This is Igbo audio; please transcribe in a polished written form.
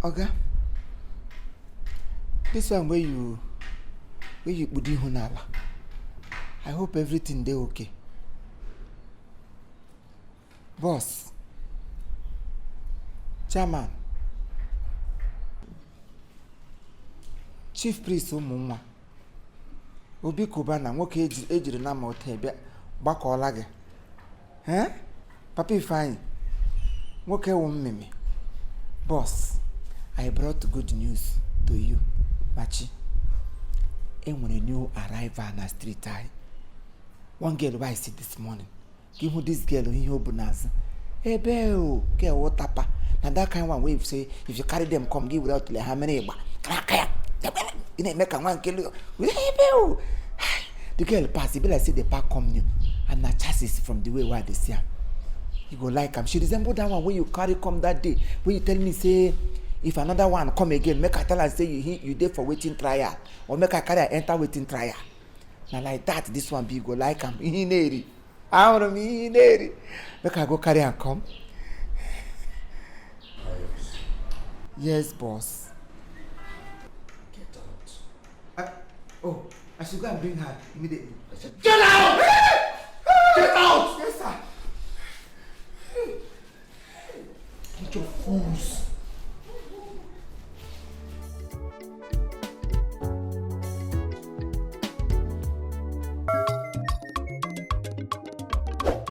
Oga, this one where you put the hunala. I hope everything dey okay. Boss, chairman, chief priest ụmụnwa, obi kubana nwoke ejiri na ma ote bịa gbakọọla gị. Papa Ifeanyi, nwoke wụ mmemme. Boss, I brought good news to you. Machi, enwere new arrival na street eye. One girl I see this morning. Give me this girl ihe obunazi. Ebe o, girl tapa. Na that kind one way say if you carry them come give without le hammer egba. Kaya. You make one kill you. Ebe o. The girl pass, it be like say the park come new. And na chassis from the way where they see her. You go like am. She resemble that one when you carry come that day. When you tell me say if another one come again, make I tell her say you there for waiting trial. Or make I carry her enter waiting trial. Now like that, this one be go like am. Ineri. I want to be ineri. Make I go carry and come. Yes, boss. Get out. I should go and bring her immediately. Get out! Get out! Yes, sir. Bunch of fools.